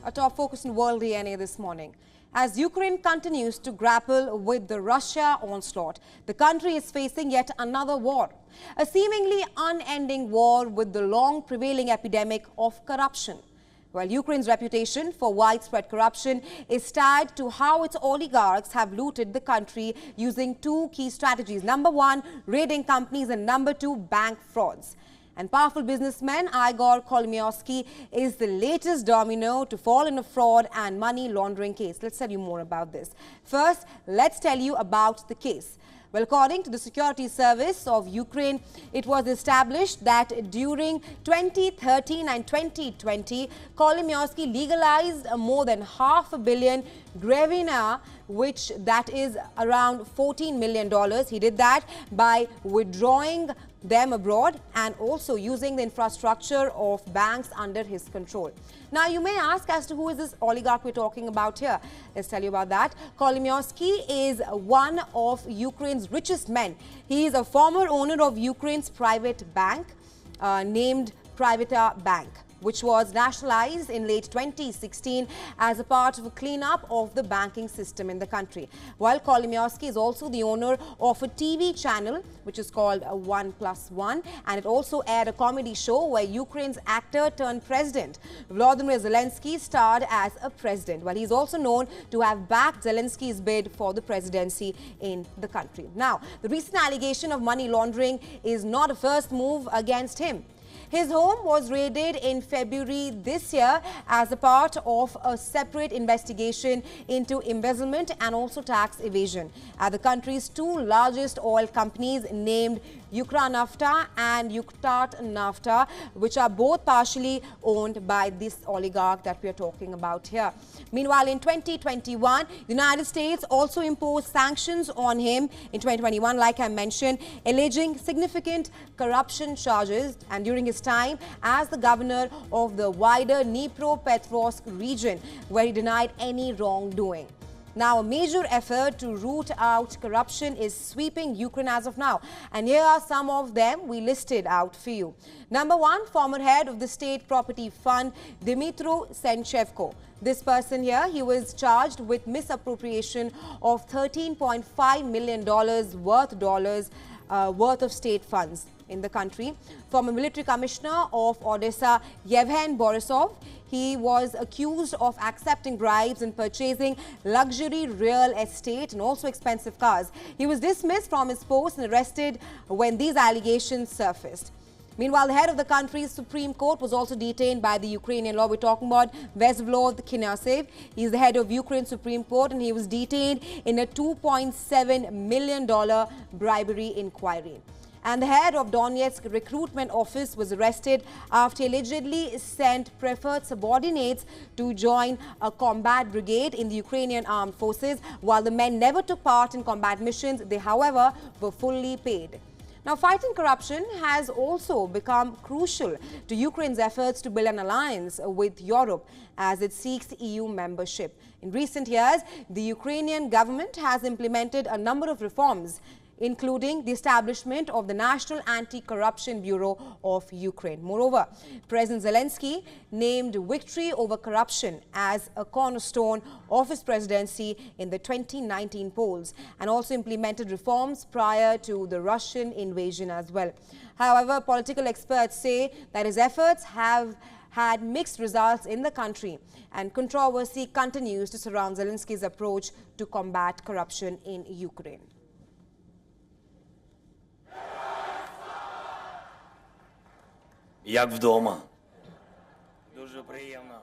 A top focus in World DNA this morning. As Ukraine continues to grapple with the Russia onslaught, the country is facing yet another war. A seemingly unending war with the long prevailing epidemic of corruption. While Ukraine's reputation for widespread corruption is tied to how its oligarchs have looted the country using two key strategies. Number one, raiding companies, and number two, bank frauds. And powerful businessman Ihor Kolomoisky is the latest domino to fall in a fraud and money laundering case. Let's tell you more about this. First, let's tell you about the case. Well, according to the Security Service of Ukraine, it was established that during 2013 and 2020, Kolomoisky legalized more than $500 million hryvnia, which that is around $14 million. He did that by withdrawing them abroad and also using the infrastructure of banks under his control. Now, you may ask as to who is this oligarch we're talking about here. Let's tell you about that. Kolomoisky is one of Ukraine's richest men. He is a former owner of Ukraine's private bank named Privata Bank, which was nationalized in late 2016 as a part of a cleanup of the banking system in the country. While Kolomoisky is also the owner of a TV channel which is called 1+1, and it also aired a comedy show where Ukraine's actor turned president Volodymyr Zelensky starred as a president. Well, he's also known to have backed Zelensky's bid for the presidency in the country. Now, the recent allegation of money laundering is not a first move against him. His home was raided in February this year as a part of a separate investigation into embezzlement and also tax evasion at the country's two largest oil companies named Ukranafta and Uktatnafta, which are both partially owned by this oligarch that we are talking about here. Meanwhile, in 2021, the United States also imposed sanctions on him in 2021, like I mentioned, alleging significant corruption charges, and during his time as the governor of the wider Dnipropetrovsk region, where he denied any wrongdoing. Now, a major effort to root out corruption is sweeping Ukraine as of now. And here are some of them we listed out for you. Number one, former head of the State Property Fund, Dmytro Senchevko. This person here, he was charged with misappropriation of $13.5 million worth of state funds in the country. Former military commissioner of Odessa, Yevhen Borisov, he was accused of accepting bribes and purchasing luxury real estate and also expensive cars. He was dismissed from his post and arrested when these allegations surfaced. Meanwhile, the head of the country's Supreme Court was also detained by the Ukrainian law. We're talking about Vyazvlod Knyazov. He's the head of Ukraine's Supreme Court, and he was detained in a $2.7 million bribery inquiry. And the head of Donetsk recruitment office was arrested after he allegedly sent preferred subordinates to join a combat brigade in the Ukrainian armed forces. While the men never took part in combat missions, they, however, were fully paid. Now, fighting corruption has also become crucial to Ukraine's efforts to build an alliance with Europe as it seeks EU membership. In recent years, the Ukrainian government has implemented a number of reforms, including the establishment of the National Anti-Corruption Bureau of Ukraine. Moreover, President Zelensky named victory over corruption as a cornerstone of his presidency in the 2019 polls and also implemented reforms prior to the Russian invasion as well. However, political experts say that his efforts have had mixed results in the country, and controversy continues to surround Zelensky's approach to combat corruption in Ukraine. Як вдома. Дуже приємно.